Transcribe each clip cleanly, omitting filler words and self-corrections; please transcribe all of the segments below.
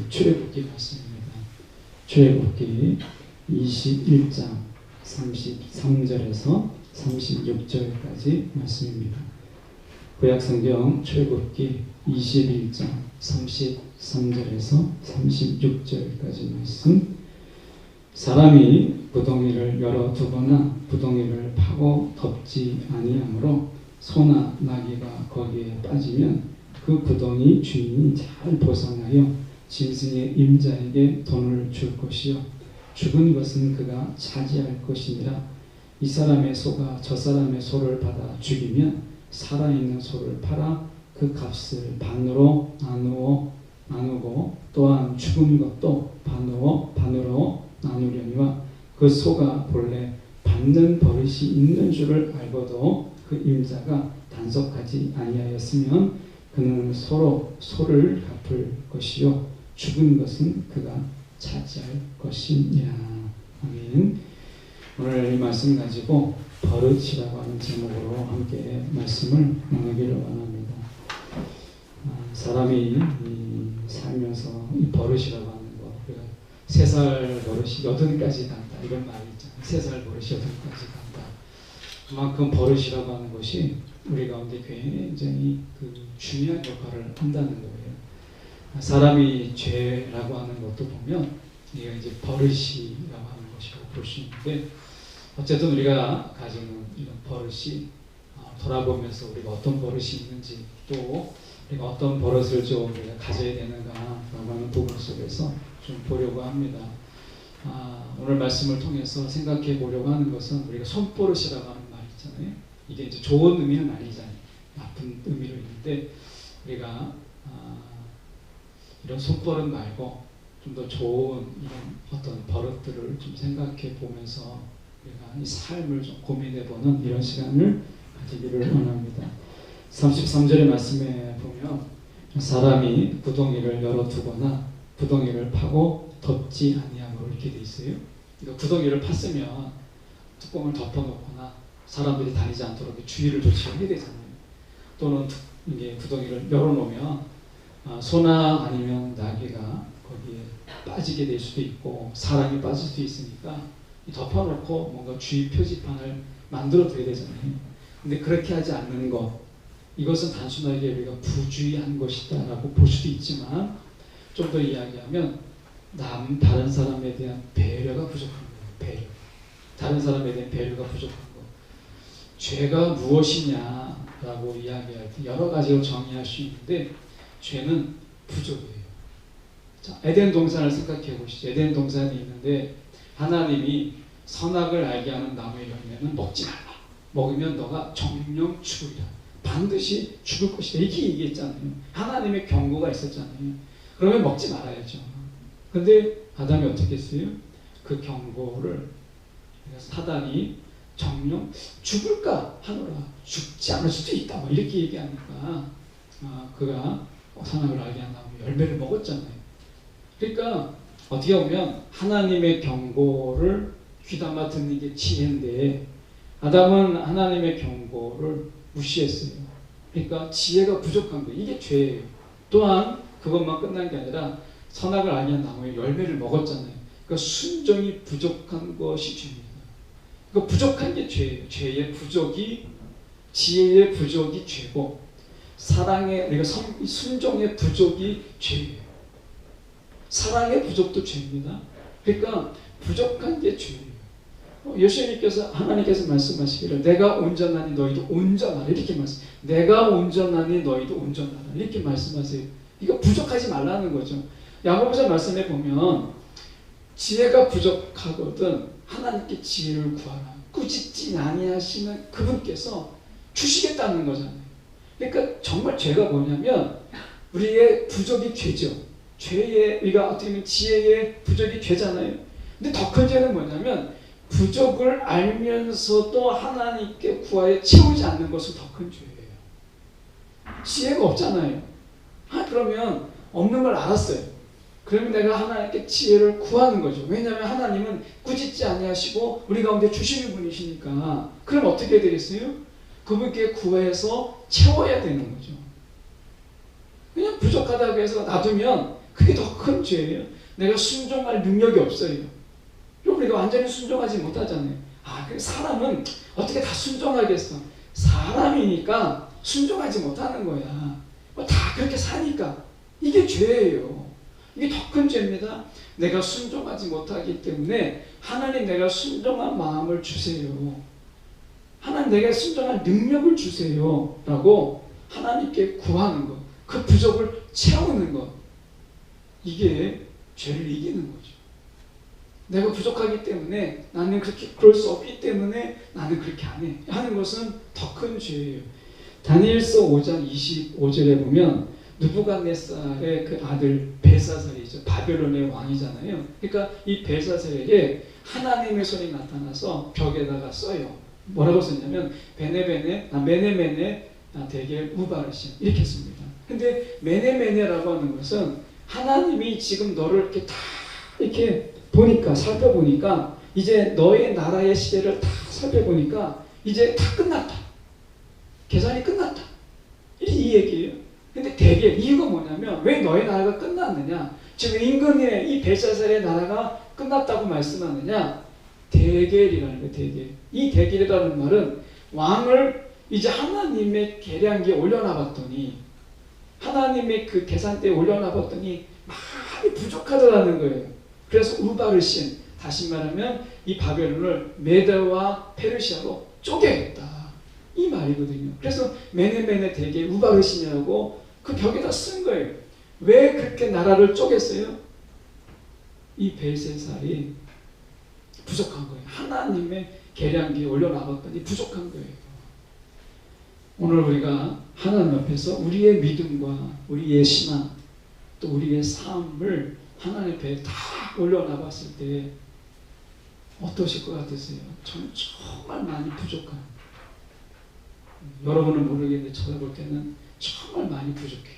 출애굽기 말씀입니다. 출애굽기 21장 33절에서 36절까지 말씀입니다. 구약성경 출애굽기 21장 33절에서 36절까지 말씀. 사람이 부동이를 열어 두거나 부동이를 파고 덮지 아니하므로 소나 나귀가 거기에 빠지면 그 부동이 주인이 잘 벗어나여 짐승의 임자에게 돈을 줄 것이요 죽은 것은 그가 차지할 것이니라. 이 사람의 소가 저 사람의 소를 받아 죽이면 살아있는 소를 팔아 그 값을 반으로 나누고 또한 죽은 것도 반으로 나누려니와 그 소가 본래 받는 버릇이 있는 줄을 알고도 그 임자가 단속하지 아니하였으면 그는 소를 갚을 것이요 죽은 것은 그가 차지할 것이니라. 아멘. 오늘 이 말씀 가지고 버릇이라고 하는 제목으로 함께 말씀을 나누기를 원합니다. 사람이 살면서 이 버릇이라고 하는 거, 3살 버릇이 8까지 간다 이런 말이 있잖아요. 3살 버릇이 8까지 간다. 그만큼 버릇이라고 하는 것이 우리 가운데 굉장히 중요한 역할을 한다는 거예요. 사람이 죄라고 하는 것도 보면 이게 이제 버릇이라고 하는 것이라고 볼 수 있는데, 어쨌든 우리가 가지는 이런 버릇이 돌아보면서 우리가 어떤 버릇이 있는지, 또 우리가 어떤 버릇을 좀 우리가 가져야 되는가라고 하는 부분 속에서 좀 보려고 합니다. 오늘 말씀을 통해서 생각해 보려고 하는 것은, 우리가 손버릇이라고 하는 말 있잖아요. 이게 이제 좋은 의미는 아니잖아요. 나쁜 의미로 있는데, 우리가 이런 손버릇 말고 좀 더 좋은 이런 어떤 버릇들을 좀 생각해 보면서 우리가 이 삶을 좀 고민해 보는 이런 시간을 가지기를 원합니다. 33절의 말씀에 보면 사람이 부동이를 열어두거나 부동이를 파고 덮지 아니하므로 이렇게 돼 있어요. 그러니까 부동이를 팠으면 뚜껑을 덮어놓거나 사람들이 다니지 않도록 주의를 조치해야 되잖아요. 또는 이게 부동이를 열어놓으면 소나 아니면 나귀가 거기에 빠지게 될 수도 있고 사람이 빠질 수도 있으니까 덮어놓고 뭔가 주의 표지판을 만들어 둬야 되잖아요. 근데 그렇게 하지 않는 것, 이것은 단순하게 우리가 부주의한 것이다 라고 볼 수도 있지만, 좀 더 이야기하면 다른 사람에 대한 배려가 부족한 거예요. 배려. 다른 사람에 대한 배려가 부족한 거. 죄가 무엇이냐라고 이야기할 때 여러 가지로 정의할 수 있는데, 죄는 부족이에요. 자, 에덴 동산을 생각해 보시죠. 에덴 동산이 있는데 하나님이 선악을 알게 하는 나무의 열매는 먹지 말라. 먹으면 너가 정령 죽으리라. 반드시 죽을 것이다. 이렇게 얘기했잖아요. 하나님의 경고가 있었잖아요. 그러면 먹지 말아야죠. 근데 아담이 어떻게 했어요? 그 경고를 사단이 정령 죽을까 하노라. 죽지 않을 수도 있다. 뭐 이렇게 얘기하니까 그가 선악을 알게 한 다음에 열매를 먹었잖아요. 그러니까 어떻게 보면 하나님의 경고를 귀담아 듣는 게 지혜인데, 아담은 하나님의 경고를 무시했어요. 그러니까 지혜가 부족한 거예요. 이게 죄예요. 또한 그것만 끝난 게 아니라 선악을 알게 한 나무의 열매를 먹었잖아요. 그러니까 순종이 부족한 것이 죄입니다. 그러니까 부족한 게 죄예요. 죄의 부족이, 지혜의 부족이 죄고, 사랑의, 우리가 순종의 부족이 죄예요. 사랑의 부족도 죄입니다. 그러니까 부족한 게 죄예요. 예수님께서, 하나님께서 말씀하시기를 내가 온전하니 너희도 온전하라 이렇게 내가 온전하니 너희도 온전하라 이렇게 말씀하세요. 이거 부족하지 말라는 거죠. 야고보서 말씀에 보면 지혜가 부족하거든 하나님께 지혜를 구하라. 꾸짖지 아니하시는 그분께서 주시겠다는 거잖아요. 그러니까 정말 죄가 뭐냐면 우리의 부족이 죄죠. 죄의, 우리가 어떻게 보면 지혜의 부족이 죄잖아요. 근데 더 큰 죄는 뭐냐면 부족을 알면서도 하나님께 구하여 채우지 않는 것은 더 큰 죄예요. 지혜가 없잖아요. 그러면 없는 걸 알았어요. 그러면 내가 하나님께 지혜를 구하는 거죠. 왜냐하면 하나님은 꾸짖지 아니하시고 우리 가운데 주시는 분이시니까. 그럼 어떻게 해야 되겠어요? 그분께 구해서 채워야 되는 거죠. 그냥 부족하다고 해서 놔두면 그게 더 큰 죄예요. 내가 순종할 능력이 없어요. 우리가 완전히 순종하지 못하잖아요. 사람은 어떻게 다 순종하겠어? 사람이니까 순종하지 못하는 거야. 다 그렇게 사니까. 이게 죄예요. 이게 더 큰 죄입니다. 내가 순종하지 못하기 때문에 하나님, 내가 순종한 마음을 주세요. 하나님, 내가 순종할 능력을 주세요 라고 하나님께 구하는 것, 그 부족을 채우는 것, 이게 죄를 이기는 거죠. 내가 부족하기 때문에, 나는 그럴 수 없기 때문에 나는 그렇게 안 해 하는 것은 더 큰 죄예요. 다니엘서 5장 25절에 보면 느부갓네살의 그 아들 벨사살이죠. 바벨론의 왕이잖아요. 그러니까 이 벨사살에게 하나님의 손이 나타나서 벽에다가 써요. 뭐라고 썼냐면 메네메네 대겔 우바르신 이렇게 씁니다. 근데 메네메네라고 하는 것은 하나님이 지금 너를 이렇게 다 이렇게 보니까, 살펴보니까, 이제 너의 나라의 시대를 다 살펴보니까 이제 다 끝났다. 계산이 끝났다. 이 얘기예요. 근데 대겔, 이유가 뭐냐면, 왜 너의 나라가 끝났느냐? 지금 임금의 이 벨사살의 나라가 끝났다고 말씀하느냐? 대겔이라는 거예요. 대겔. 이 대겔이라는 말은 왕을 이제 하나님의 계량기에 올려놔봤더니, 하나님의 그 계산대에 올려놔봤더니 많이 부족하더라는 거예요. 그래서 우바르신, 다시 말하면 이 바벨론을 메대와 페르시아로 쪼개겠다, 이 말이거든요. 그래서 메네메네 대겔 우바르신이라고 그 벽에다 쓴 거예요. 왜 그렇게 나라를 쪼갰어요? 이 벨사살이 부족한 거예요. 하나님의 계량기에 올려놔봤더니 부족한 거예요. 오늘 우리가 하나님 앞에서 우리의 믿음과 우리의 신앙, 또 우리의 삶을 하나님 앞에 다 올려놔봤을 때 어떠실 것 같으세요? 저는 정말 많이 부족한, 여러분은 모르겠는데 저도 볼 때는 정말 많이 부족해요.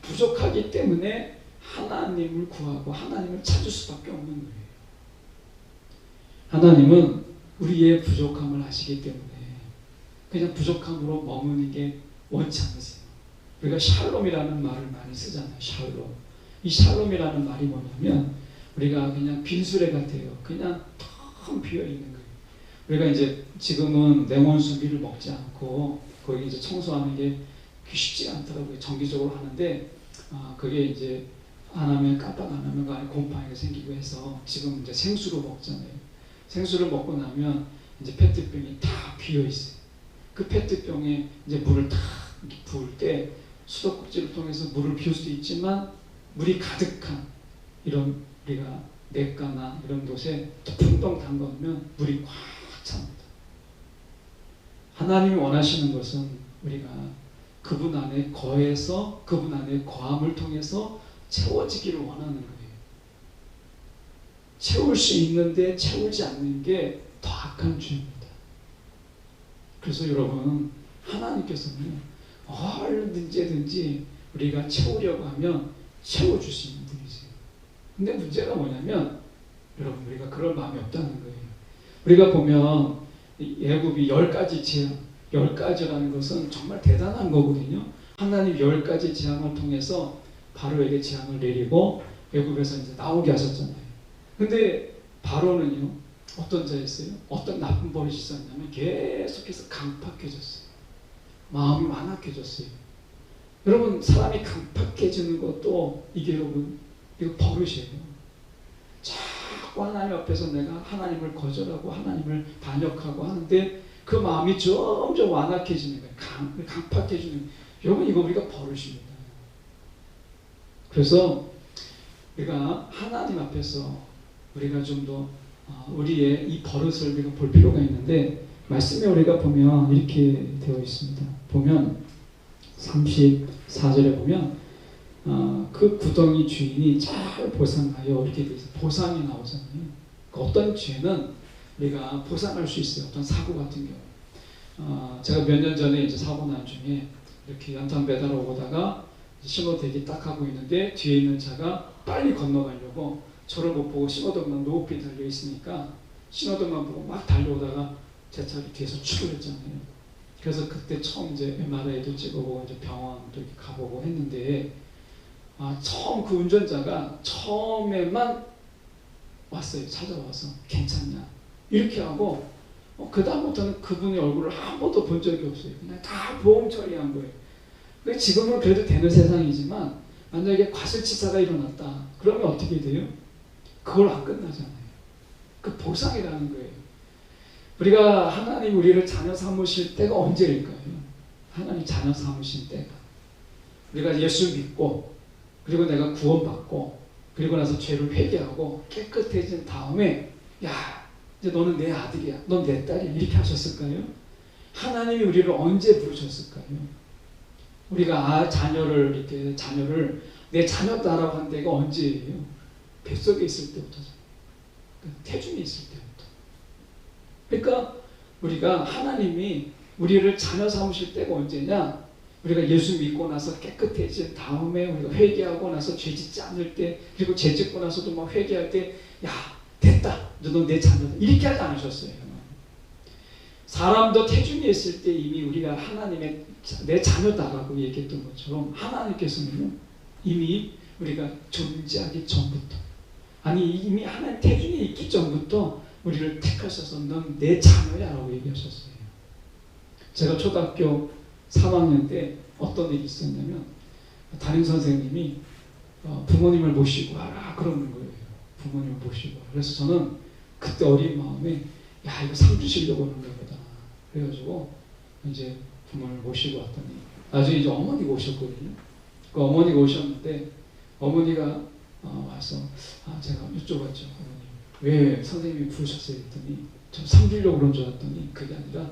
부족하기 때문에 하나님을 구하고 하나님을 찾을 수밖에 없는 거예요. 하나님은 우리의 부족함을 아시기 때문에 그냥 부족함으로 머무는 게 원치 않으세요. 우리가 샬롬이라는 말을 많이 쓰잖아요. 샬롬. 이 샬롬이라는 말이 뭐냐면, 우리가 그냥 빈수레 같아요. 그냥 텅 비어 있는 거예요. 우리가 이제 지금은 냉온수비를 먹지 않고 거기 이제 청소하는 게 쉽지 않더라고요. 정기적으로 하는데, 그게 이제 안 하면, 깜빡 안 하면 그 안에 곰팡이가 생기고 해서 지금 이제 생수로 먹잖아요. 생수를 먹고 나면 이제 페트병이 다 비어 있어요. 그 페트병에 이제 물을 다 부을 때 수도꼭지를 통해서 물을 비울 수 있지만, 물이 가득한 이런 우리가 냇가나 이런 곳에 텅텅 담가놓으면 물이 꽉 찹니다. 하나님이 원하시는 것은 우리가 그분 안에 거해서 그분 안에 거함을 통해서 채워지기를 원하는 거예요. 채울 수 있는데 채우지 않는 게 더 악한 죄입니다. 그래서 여러분, 하나님께서는 얼든지 우리가 채우려고 하면 채워줄 수 있는 분이세요. 근데 문제가 뭐냐면, 여러분, 우리가 그럴 마음이 없다는 거예요. 우리가 보면 애굽이 10가지 재앙, 10가지라는 것은 정말 대단한 거거든요. 하나님 10가지 재앙을 통해서 바로에게 재앙을 내리고 애굽에서 이제 나오게 하셨잖아요. 근데 바로는요, 어떤 자였어요? 어떤 나쁜 버릇이 있었냐면 계속해서 강팍해졌어요. 마음이 완악해졌어요. 여러분, 사람이 강팍해지는 것도 이게 여러분, 이거 버릇이에요. 자꾸 하나님 앞에서 내가 하나님을 거절하고 하나님을 반역하고 하는데 그 마음이 점점 완악해지는 거예요. 강팍해지는 거예요. 여러분, 이거 우리가 버릇입니다. 그래서 우리가 하나님 앞에서 우리가 좀 더 우리의 이 버릇을 우리가 볼 필요가 있는데, 말씀에 우리가 보면 이렇게 되어 있습니다. 보면 34절에 보면 그 구덩이 주인이 잘 보상하여 이렇게 되어 있어요. 보상이 나오잖아요. 어떤 죄는 우리가 보상할 수 있어요. 어떤 사고 같은 경우. 제가 몇 년 전에 이제 사고 난 중에 이렇게 연탄 배달 오다가 신호대기 딱 하고 있는데 뒤에 있는 차가 빨리 건너가려고 저를 못 보고 신호등만 높이 달려 있으니까 신호등만 보고 막 달려오다가 제 차를 뒤에서 추돌했잖아요. 그래서 그때 처음 이제 MRI도 찍어보고 이제 병원도 이렇게 가보고 했는데, 처음 그 운전자가 처음에만 왔어요. 찾아와서 괜찮냐 이렇게 하고 그 다음부터는 그분의 얼굴을 한 번도 본 적이 없어요. 그냥 다 보험 처리한 거예요. 지금은 그래도 되는 세상이지만 만약에 과실치사가 일어났다 그러면 어떻게 돼요? 그걸 안 끝나잖아요. 그 보상이라는 거예요. 우리가 하나님 우리를 자녀 삼으실 때가 언제일까요? 하나님 자녀 삼으신 때가 우리가 예수 믿고 그리고 내가 구원받고 그리고 나서 죄를 회개하고 깨끗해진 다음에 야 이제 너는 내 아들이야 넌 내 딸이야 이렇게 하셨을까요? 하나님이 우리를 언제 부르셨을까요? 우리가 자녀를 내 자녀다라고 한 때가 언제예요? 뱃속에 있을 때부터죠. 태중에 있을 때부터. 그러니까 우리가 하나님이 우리를 자녀 삼으실 때가 언제냐? 우리가 예수 믿고 나서 깨끗해진 다음에 우리가 회개하고 나서 죄 짓지 않을 때 그리고 죄 짓고 나서도 막 회개할 때 야 됐다 너 내 자녀다 이렇게 하지 않으셨어요. 사람도 태중에 있을 때 이미 우리가 하나님의 내 자녀다라고 얘기했던 것처럼 하나님께서는요 이미 우리가 존재하기 전부터 이미 하나님 태중에 있기 전부터 우리를 택하셔서 넌 내 자녀야 라고 얘기하셨어요. 제가 초등학교 3학년 때 어떤 일이 있었냐면 담임 선생님이 부모님을 모시고 와라 그러는 거예요. 부모님을 모시고. 그래서 저는 그때 어린 마음에 야 이거 상 주시려고 하는가 보다. 그래가지고 이제 부모님을 모시고 왔더니 나중에 이제 어머니가 오셨거든요. 그 어머니가 오셨는데 어머니가 와서 제가 여쭤봤죠. 어머니 왜 선생님이 부르셨어요? 했더니 저 상 주려고 그런 줄 알았더니 그게 아니라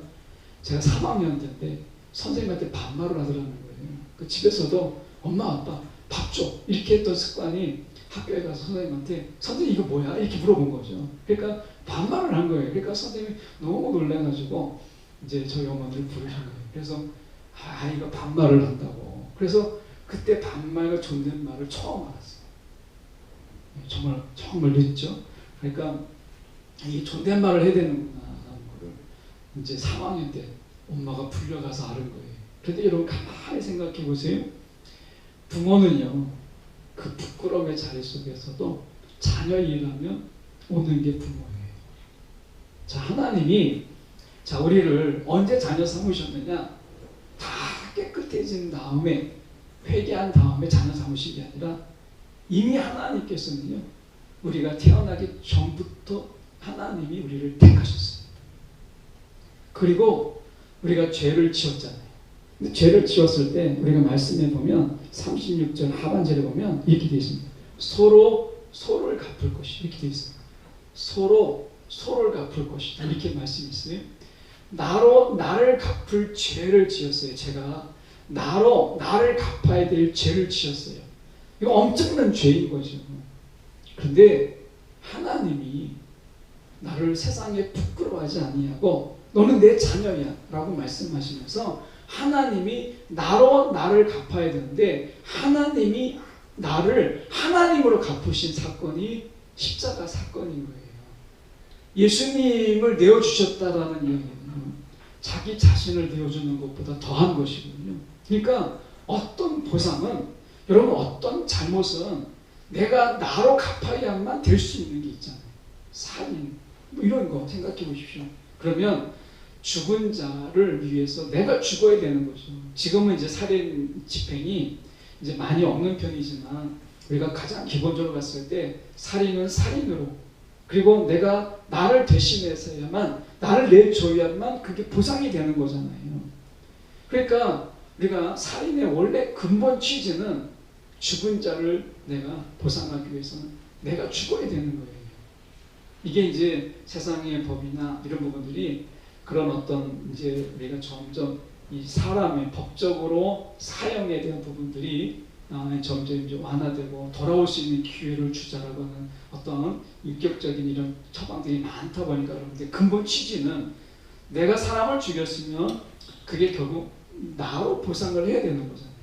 제가 3학년 때인데 선생님한테 반말을 하더라는 거예요. 그 집에서도 엄마 아빠 밥 줘 이렇게 했던 습관이 학교에 가서 선생님한테 선생님 이거 뭐야? 이렇게 물어본 거죠. 그러니까 반말을 한 거예요. 그러니까 선생님이 너무 놀라가지고 이제 저희 어머니를 부르신 거예요. 그래서 이거 반말을 한다고. 그래서 그때 반말과 존댓말을 처음 알았어요. 정말 늦죠. 그러니까 이 존댓말을 해야 되는구나 라는 거를 이제 3학년 때 엄마가 불려가서 아는 거예요. 그런데 여러분 가만히 생각해 보세요. 부모는요 그 부끄러움의 자리 속에서도 자녀이라면 오는 게 부모예요. 자 하나님이 우리를 언제 자녀 삼으셨느냐? 다 깨끗해진 다음에 회개한 다음에 자녀 삼으신 게 아니라 이미 하나님께서는요 우리가 태어나기 전부터 하나님이 우리를 택하셨어요. 그리고 우리가 죄를 지었잖아요. 근데 죄를 지었을 때 우리가 말씀에 보면 36절 하반절에 보면 이렇게 되어 있습니다. 서로를 갚을 것이 이렇게 되어 있습니다. 서로를 갚을 것이다 이렇게 말씀이 있어요. 나를 갚을 죄를 지었어요. 제가 나를 갚아야 될 죄를 지었어요. 이거 엄청난 죄인 거죠. 그런데 하나님이 나를 세상에 부끄러워하지 아니하고 너는 내 자녀야 라고 말씀하시면서 하나님이 나를 갚아야 되는데 하나님이 나를 하나님으로 갚으신 사건이 십자가 사건인 거예요. 예수님을 내어주셨다라는 이야기는 자기 자신을 내어주는 것보다 더한 것이거든요. 그러니까 어떤 보상은 여러분 어떤 잘못은 내가 나로 갚아야만 될 수 있는 게 있잖아요. 살인 이런 거 생각해 보십시오. 그러면 죽은 자를 위해서 내가 죽어야 되는 거죠. 지금은 이제 살인 집행이 이제 많이 없는 편이지만 우리가 가장 기본적으로 봤을 때 살인은 살인으로 그리고 내가 나를 대신해서야만 나를 내줘야만 그게 보상이 되는 거잖아요. 그러니까 우리가 살인의 원래 근본 취지는 죽은 자를 내가 보상하기 위해서는 내가 죽어야 되는 거예요. 이게 이제 세상의 법이나 이런 부분들이 그런 어떤 이제 우리가 점점 이 사람의 법적으로 사형에 대한 부분들이 점점 이제 완화되고 돌아올 수 있는 기회를 주자라고 하는 어떤 인격적인 이런 처방들이 많다 보니까 여러분들 근본 취지는 내가 사람을 죽였으면 그게 결국 나로 보상을 해야 되는 거잖아요.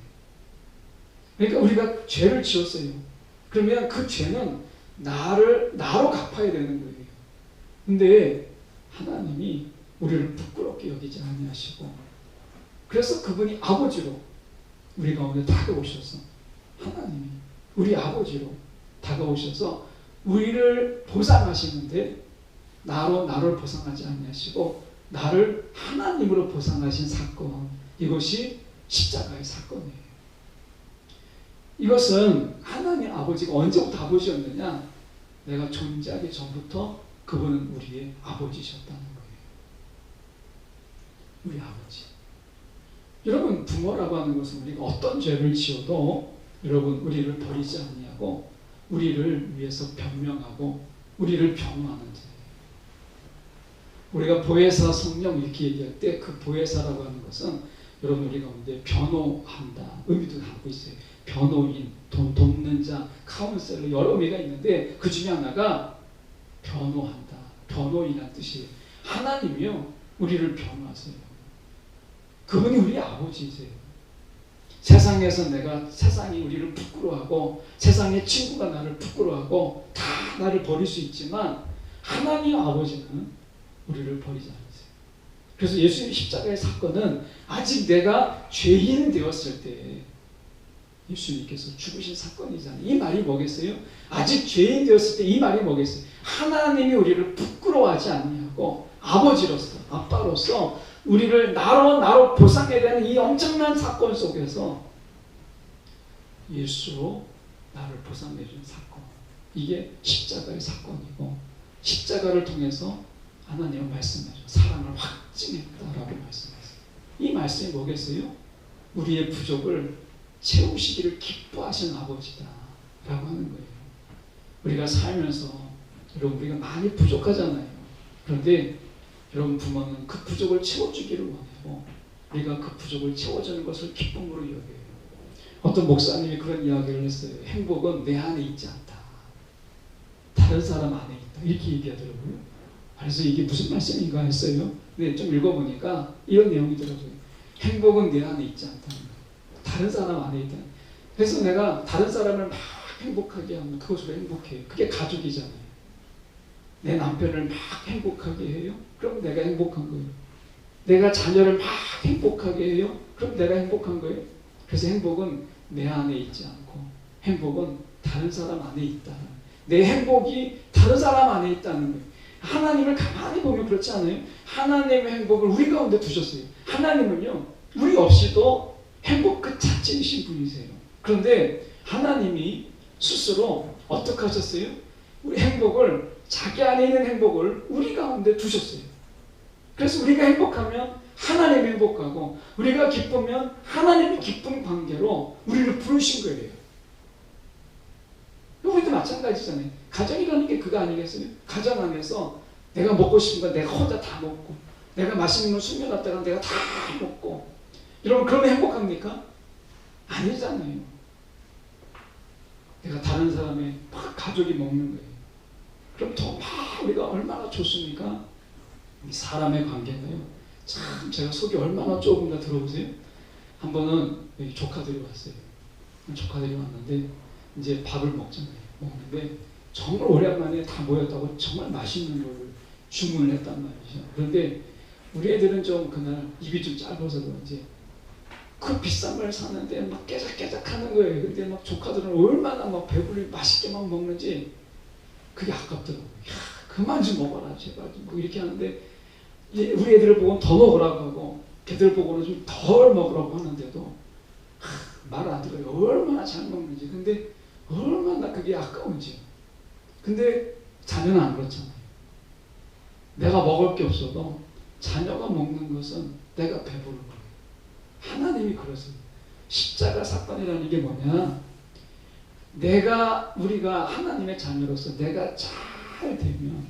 그러니까 우리가 죄를 지었어요. 그러면 그 죄는 나로 갚아야 되는 거예요. 근데 하나님이 우리를 부끄럽게 여기지 아니하시고 그래서 그분이 아버지로 우리 가운데 다가오셔서 하나님이 우리 아버지로 다가오셔서 우리를 보상하시는데 나를 보상하지 아니하시고 나를 하나님으로 보상하신 사건, 이것이 십자가의 사건이에요. 이것은 하나님 아버지가 언제부터 아버지였느냐? 내가 존재하기 전부터 그분은 우리의 아버지셨다는 거예요. 우리 아버지. 여러분, 부모라고 하는 것은 우리가 어떤 죄를 지어도 여러분 우리를 버리지 아니하고 우리를 위해서 변명하고 우리를 변호하는 자예요. 우리가 보혜사 성령 이렇게 얘기할 때 그 보혜사라고 하는 것은 여러분 우리 가운데 변호한다 의미도 갖고 있어요. 변호인, 돕는 자, 카운셀러 여러 의미가 있는데 그 중에 하나가 변호한다, 변호인이라는 뜻이에요. 하나님이요 우리를 변호하세요. 그분이 우리 아버지이세요. 세상에서 세상이 우리를 부끄러워하고 세상의 친구가 나를 부끄러워하고 다 나를 버릴 수 있지만 하나님 아버지는 우리를 버리지 않으세요. 그래서 예수님 십자가의 사건은 아직 내가 죄인 되었을 때 예수님께서 죽으신 사건이잖아요. 이 말이 뭐겠어요? 아직 죄인 되었을 때 이 말이 뭐겠어요? 하나님이 우리를 부끄러워하지 아니하고 아버지로서, 아빠로서 우리를 나로 보상해야 되는 이 엄청난 사건 속에서 예수로 나를 보상해 준 사건, 이게 십자가의 사건이고 십자가를 통해서 하나님은 말씀하죠. 사랑을 확증했다라고 말씀하세요. 이 말씀이 뭐겠어요? 우리의 부족을 채우시기를 기뻐하시는 아버지다 라고 하는 거예요. 우리가 살면서 여러분 우리가 많이 부족하잖아요. 그런데 여러분 부모는 그 부족을 채워주기를 원하고 우리가 그 부족을 채워주는 것을 기쁨으로 여겨요. 어떤 목사님이 그런 이야기를 했어요. 행복은 내 안에 있지 않다. 다른 사람 안에 있다. 이렇게 얘기하더라고요. 그래서 이게 무슨 말씀인가 했어요. 근데 좀 읽어보니까 이런 내용이더라고요. 행복은 내 안에 있지 않다는 거예요. 다른 사람 안에 있다. 그래서 내가 다른 사람을 막 행복하게 하면 그것으로 행복해요. 그게 가족이잖아요. 내 남편을 막 행복하게 해요. 그럼 내가 행복한 거예요. 내가 자녀를 막 행복하게 해요. 그럼 내가 행복한 거예요. 그래서 행복은 내 안에 있지 않고 행복은 다른 사람 안에 있다. 내 행복이 다른 사람 안에 있다는 거예요. 하나님을 가만히 보면 그렇지 않아요? 하나님의 행복을 우리 가운데 두셨어요. 하나님은요 우리 없이도 행복 그 자체이신 분이세요. 그런데 하나님이 스스로 어떻게 하셨어요? 우리 행복을, 자기 안에 있는 행복을 우리 가운데 두셨어요. 그래서 우리가 행복하면 하나님이 행복하고 우리가 기쁘면 하나님이 기쁜 관계로 우리를 부르신 거예요. 우리도 마찬가지잖아요. 가정이라는 게 그거 아니겠어요? 가정 안에서 내가 먹고 싶은 건 내가 혼자 다 먹고 내가 맛있는 걸 숨겨놨다가 내가 다 먹고 여러분 그러면 행복합니까? 아니잖아요. 내가 다른 사람의 막 가족이 먹는 거예요. 그럼 더 막 우리가 얼마나 좋습니까? 이 사람의 관계가요. 참 제가 속이 얼마나 좁은가 들어보세요. 한 번은 여기 조카들이 왔어요. 조카들이 왔는데 이제 밥을 먹잖아요. 먹는데 정말 오랜만에 다 모였다고 정말 맛있는 걸 주문을 했단 말이죠. 그런데 우리 애들은 좀 그날 입이 좀 짧아서 그런지 그 비싼 걸 사는데 막 깨작깨작 하는 거예요. 근데 막 조카들은 얼마나 막 배불리 맛있게 막 먹는지 그게 아깝더라고요. 야, 그만 좀 먹어라 제발 뭐 이렇게 하는데 우리 애들을 보고는 더 먹으라고 하고 걔들 보고는 좀 덜 먹으라고 하는데도 말 안 들어요. 얼마나 잘 먹는지. 근데 얼마나 그게 아까운지. 근데 자녀는 안 그렇잖아요. 내가 먹을 게 없어도 자녀가 먹는 것은 내가 배부른 거예요. 하나님이 그러세요. 십자가 사건이라는 게 뭐냐? 우리가 하나님의 자녀로서 내가 잘 되면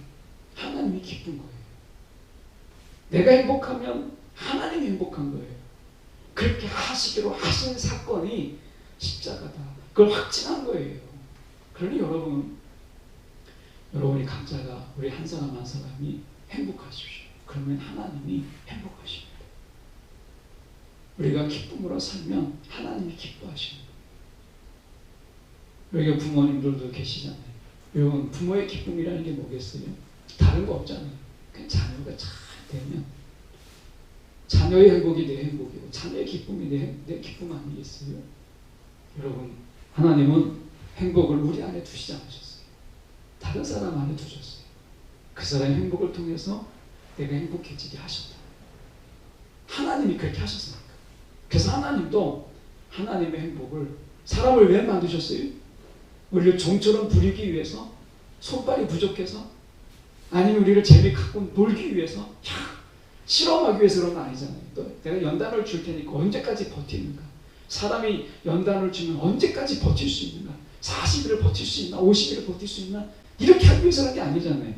하나님이 기쁜 거예요. 내가 행복하면 하나님이 행복한 거예요. 그렇게 하시기로 하신 사건이 십자가다. 그걸 확증한 거예요. 그러니 여러분이 각자가 우리 한 사람 한 사람이 행복하십시오. 그러면 하나님이 행복하십니다. 우리가 기쁨으로 살면 하나님이 기뻐하십니다. 여기 부모님들도 계시잖아요. 여러분 부모의 기쁨이라는 게 뭐겠어요? 다른 거 없잖아요. 그냥 자녀가 잘 되면 자녀의 행복이 내 행복이고 자녀의 기쁨이 내 기쁨 아니겠어요? 여러분 하나님은 행복을 우리 안에 두시지 않으셨어요. 다른 사람 안에 두셨어요. 그 사람의 행복을 통해서 내가 행복해지게 하셨다. 하나님이 그렇게 하셨으니까. 그래서 하나님도 하나님의 행복을, 사람을 왜 만드셨어요? 우리를 종처럼 부리기 위해서? 손발이 부족해서? 아니면 우리를 재미갖고 놀기 위해서? 실험하기 위해서 그런 거 아니잖아요. 또 내가 연단을 줄 테니까 언제까지 버티는가? 사람이 연단을 주면 언제까지 버틸 수 있는가? 40일을 버틸 수 있나? 50일을 버틸 수 있나? 이렇게 하기 위해서 하는 게 아니잖아요.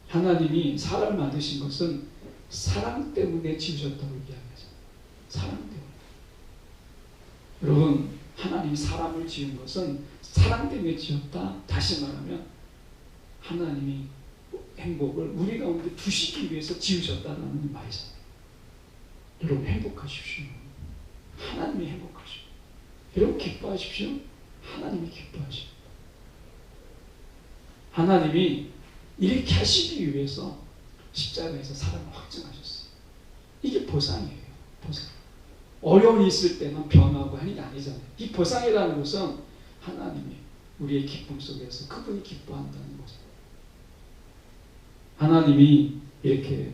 하나님이 사람을 만드신 것은 사랑 때문에 지으셨다고 이야기하잖아요. 사랑 때문에. 여러분, 하나님이 사람을 지은 것은 사랑 때문에 지었다. 다시 말하면 하나님이 행복을 우리 가운데 두시기 위해서 지으셨다는 말이잖아요. 여러분, 행복하십시오. 하나님이 행복하십시오. 여러분, 기뻐하십시오. 하나님이 기뻐하십시오. 하나님이 이렇게 하시기 위해서 십자가에서 사랑을 확증하셨어요. 이게 보상이에요. 보상. 어려움이 있을 때만 변하고 하는 게 아니잖아요. 이 보상이라는 것은 하나님이 우리의 기쁨 속에서 그분이 기뻐한다는 거죠. 하나님이 이렇게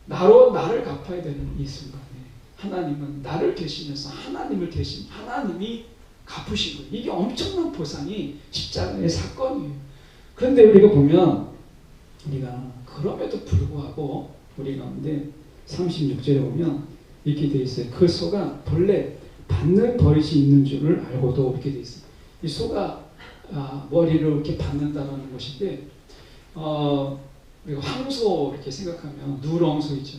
나를 갚아야 되는 이 순간에 하나님은 나를 대신해서 하나님을 대신 하나님이 갚으신 거예요. 이게 엄청난 보상이 십자가의 사건이에요. 그런데 우리가 보면 우리가 그럼에도 불구하고 우리 가운데 36절에 보면 이렇게 되어 있어요. 그 소가 본래 받는 버릇이 있는 줄을 알고도 이렇게 되어 있어요. 이 소가 머리를 이렇게 받는다는 것인데 우리가 황소 이렇게 생각하면 누렁소 있죠.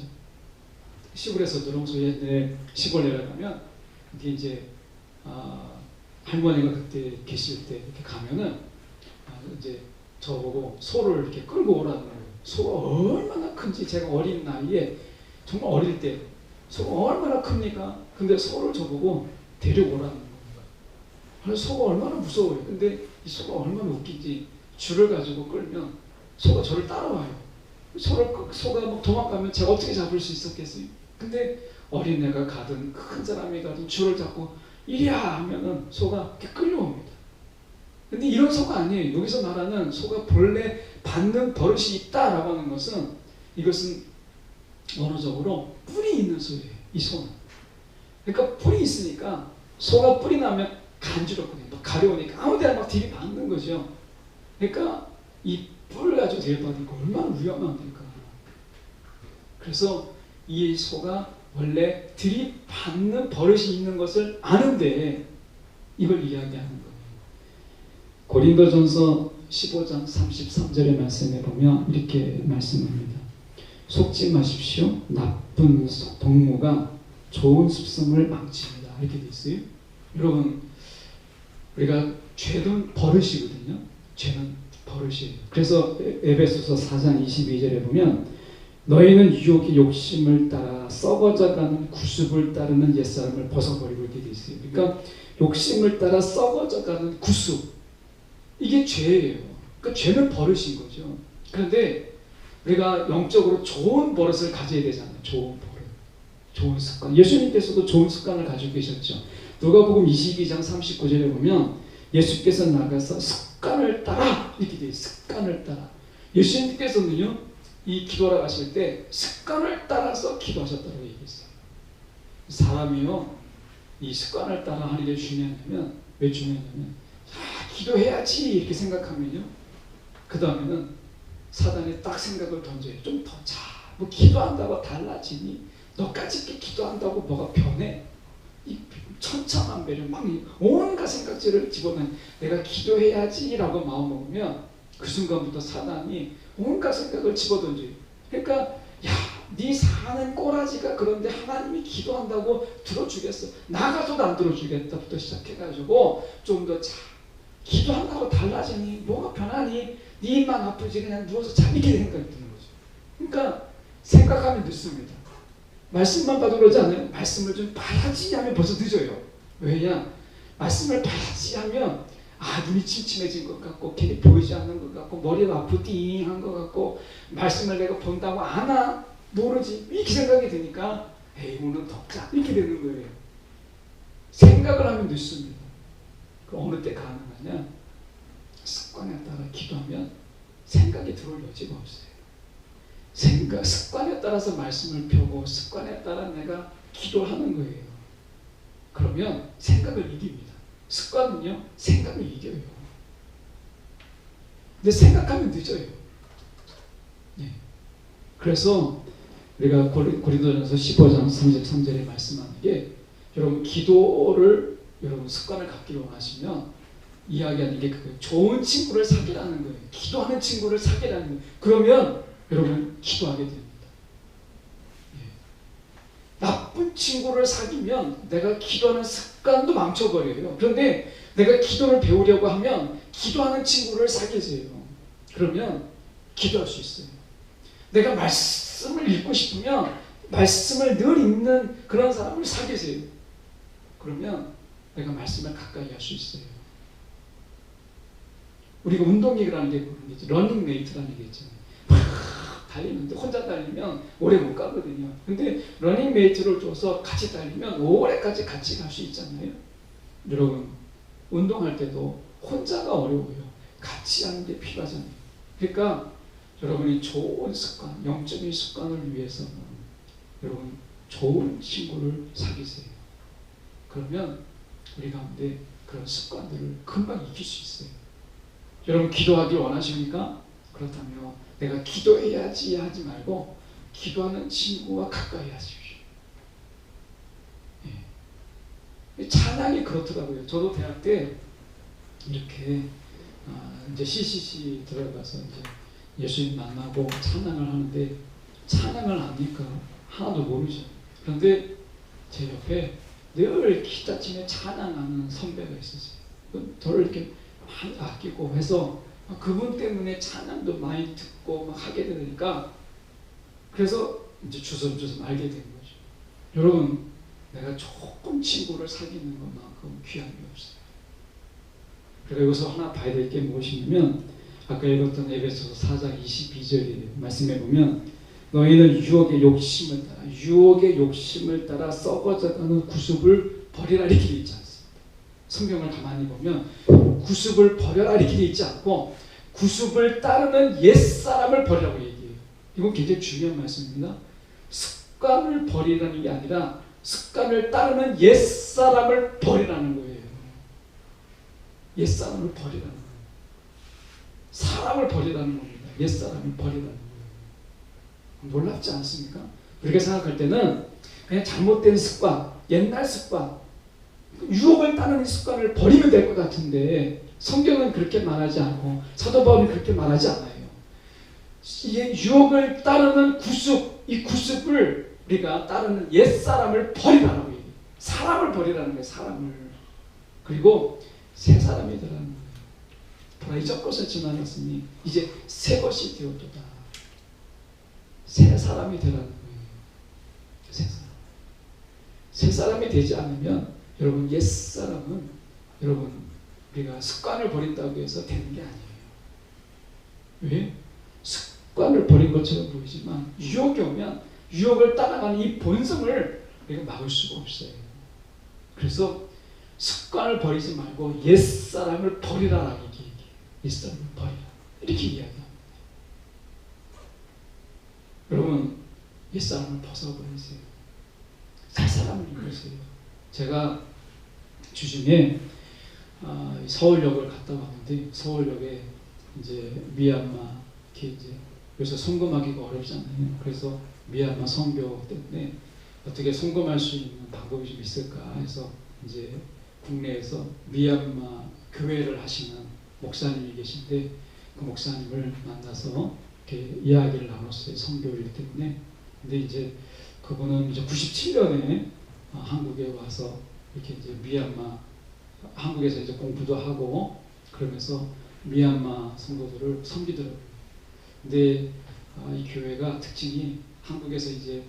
시골에서 누렁소 옛날에 시골 내려가면 이게 이제 할머니가 그때 계실 때 이렇게 가면은 이제 저보고 소를 이렇게 끌고 오라는 거예요. 소가 얼마나 큰지 제가 어린 나이에 정말 어릴 때 소가 얼마나 큽니까? 근데 소를 저보고 데려오라는 거예요. 소가 얼마나 무서워요. 근데 이 소가 얼마나 웃긴지 줄을 가지고 끌면 소가 저를 따라와요. 소가 막 도망가면 제가 어떻게 잡을 수 있었겠어요? 근데 어린애가 가든 큰 사람이 가든 줄을 잡고 이리야 하면은 소가 이렇게 끌려옵니다. 근데 이런 소가 아니에요. 여기서 말하는 소가 본래 받는 버릇이 있다라고 하는 것은 이것은 언어적으로 뿔이 있는 소예요. 이 소는. 그러니까 뿔이 있으니까 소가 뿔이 나면 간지럽거든요. 막 가려우니까 아무 데나 막 들이받는 거죠. 그러니까 이 뿔을 가지고 들이받으니까 얼마나 위험합니까? 그래서 이 소가 원래 들이받는 버릇이 있는 것을 아는데 이걸 이야기하는 거예요. 고린도전서 15장 33절의 말씀에 보면 이렇게 말씀합니다. 속지 마십시오. 나쁜 동무가 좋은 습성을 망칩니다. 이렇게 돼 있어요. 여러분, 우리가 죄는 버릇이거든요. 죄는 버릇이에요. 그래서 에베소서 4장 22절에 보면 너희는 유혹의 욕심을 따라 썩어져가는 구습을 따르는 옛사람을 벗어버리고 이렇게 돼 있어요. 그러니까 욕심을 따라 썩어져가는 구습, 이게 죄예요. 그러니까 죄는 버릇인 거죠. 그런데 우리가 영적으로 좋은 버릇을 가져야 되잖아요. 좋은 버릇, 좋은 습관. 예수님께서도 좋은 습관을 가지고 계셨죠. 누가복음 22장 39절에 보면 예수께서 나가서 습관을 따라 이렇게 돼요. 습관을 따라. 예수님께서는요, 이 기도하러 가실 때 습관을 따라서 기도하셨다고 얘기했어요. 사람이요, 이 습관을 따라 하는 게 중요하냐면, 왜 중요하냐면 기도해야지 이렇게 생각하면요, 그 다음에는 사단이 딱 생각을 던져요. 좀 더 자, 뭐 기도한다고 달라지니? 너까지 이렇게 기도한다고 뭐가 변해? 이 천차만별을 막 온갖 생각들을 집어넣는, 내가 기도해야지라고 마음먹으면 그 순간부터 사단이 온갖 생각을 집어던져요. 그러니까 야, 네 사는 꼬라지가 그런데 하나님이 기도한다고 들어주겠어? 나가도 안 들어주겠다부터 시작해가지고 좀 더 자, 기도한다고 달라지니? 뭐가 변하니? 네 입만 아프지 그냥 누워서 자, 이렇게 생각이 드는 거죠. 그러니까 생각하면 늦습니다. 말씀만 봐도 그러지 않아요? 말씀을 좀 봐야지 하면 벌써 늦어요. 왜냐? 말씀을 봐야지 하면 눈이 침침해진 것 같고 괜히 보이지 않는 것 같고 머리가 아프띵한 것 같고 말씀을 내가 본다고 아나? 모르지? 이렇게 생각이 드니까 에이 오늘 덕자 이렇게 되는 거예요. 생각을 하면 늦습니다. 그럼 어느 때 가능하냐? 습관에 따라 기도하면 생각이 들어올 여지가 없어요. 습관에 따라서 말씀을 펴고 습관에 따라 내가 기도하는 거예요. 그러면 생각을 이깁니다. 습관은요, 생각을 이겨요. 근데 생각하면 늦어요. 네. 그래서 우리가 고린도전서 15장 33절에 말씀하는 게, 여러분 기도를 여러분 습관을 갖기를 원하시면 이야기하는 게 좋은 친구를 사귀라는 거예요. 기도하는 친구를 사귀라는 거예요. 그러면 여러분 기도하게 됩니다. 예. 나쁜 친구를 사귀면 내가 기도하는 습관도 망쳐버려요. 그런데 내가 기도를 배우려고 하면 기도하는 친구를 사귀세요. 그러면 기도할 수 있어요. 내가 말씀을 읽고 싶으면 말씀을 늘 읽는 그런 사람을 사귀세요. 그러면 내가 말씀을 가까이 할 수 있어요. 우리가 운동이라는 게 그런 게죠. 러닝메이트라는 게 있잖아요. 막 달리는데 혼자 달리면 오래 못 가거든요. 근데 러닝메이트를 줘서 같이 달리면 오래까지 같이 갈 수 있잖아요. 여러분 운동할 때도 혼자가 어려워요. 같이 하는 게 필요하잖아요. 그러니까 여러분이 좋은 습관, 영적인 습관을 위해서는 여러분 좋은 친구를 사귀세요. 그러면 우리 가운데 그런 습관들을 금방 익힐 수 있어요. 여러분 기도하기 원하십니까? 그렇다면 내가 기도해야지 하지 말고 기도하는 친구와 가까이 하십시오. 예. 찬양이 그렇더라고요. 저도 대학 때 이렇게 이제 CCC 들어가서 이제 예수님 만나고 찬양을 하는데, 찬양을 하니까 하나도 모르죠. 그런데 제 옆에 늘 기타치며 찬양하는 선배가 있었어요. 저를 이렇게 많이 아끼고 해서 그분 때문에 찬양도 많이 듣고 막 하게 되니까, 그래서 이제 주섬주섬 알게 된 거죠. 여러분 내가 조금 친구를 사귀는 것만큼 귀한 게 없어요. 그래서 여기서 하나 봐야 될 게 무엇이냐면, 아까 읽었던 에베소서 4장 22절에 말씀해 보면, 너희는 유혹의 욕심을 따라 썩어져가는 구습을 버리라 이렇게 있지 않습니까? 성경을 가만히 보면 구습을 버려라 이렇게 있지 않고 구습을 따르는 옛사람을 버리라고 얘기해요. 이건 굉장히 중요한 말씀입니다. 습관을 버리라는 게 아니라 습관을 따르는 옛사람을 버리라는 거예요. 옛사람을 버리라는 거예요. 사람을 버리라는 겁니다. 옛사람을 버리라는 거예요. 놀랍지 않습니까? 우리가 생각할 때는 그냥 잘못된 습관, 옛날 습관, 유혹을 따르는 습관을 버리면 될 것 같은데, 성경은 그렇게 말하지 않고 사도 바울은 그렇게 말하지 않아요. 이 유혹을 따르는 구습, 이 구습을 우리가 따르는 옛사람을 버리라는 거예요. 사람을 버리라는 거예요. 사람을. 그리고 새 사람이 되라는 거예요. 보라 이전 것을 지나갔으니 이제 새 것이 되었도다. 새 사람이 되라는 거예요. 새 사람. 새 사람이 되지 않으면 여러분 옛사람은 여러분 우리가 습관을 버린다고 해서 되는 게 아니에요. 왜? 습관을 버린 것처럼 보이지만 유혹이 오면 유혹을 따라가는 이 본성을 우리가 막을 수가 없어요. 그래서 습관을 버리지 말고 옛사람을 버리라라고 얘기해요. 옛사람을 버리라. 이렇게 이야기합니다. 여러분 옛사람을 벗어버리세요. 새 사람을 입으세요. 제가 주중에 서울역을 갔다 왔는데, 서울역에 이제 미얀마 이제 요새 송금하기가 어렵잖아요. 그래서 미얀마 선교 때문에 어떻게 송금할 수 있는 방법이 좀 있을까 해서 이제 국내에서 미얀마 교회를 하시는 목사님이 계신데, 그 목사님을 만나서 이렇게 이야기를 나눴어요. 선교일 때문에. 근데 이제 그분은 이제 97년에 한국에 와서 이렇게 이제 미얀마 한국에서 이제 공부도 하고 그러면서 미얀마 성도들을 섬기더라고요. 근데 이 교회가 특징이 한국에서 이제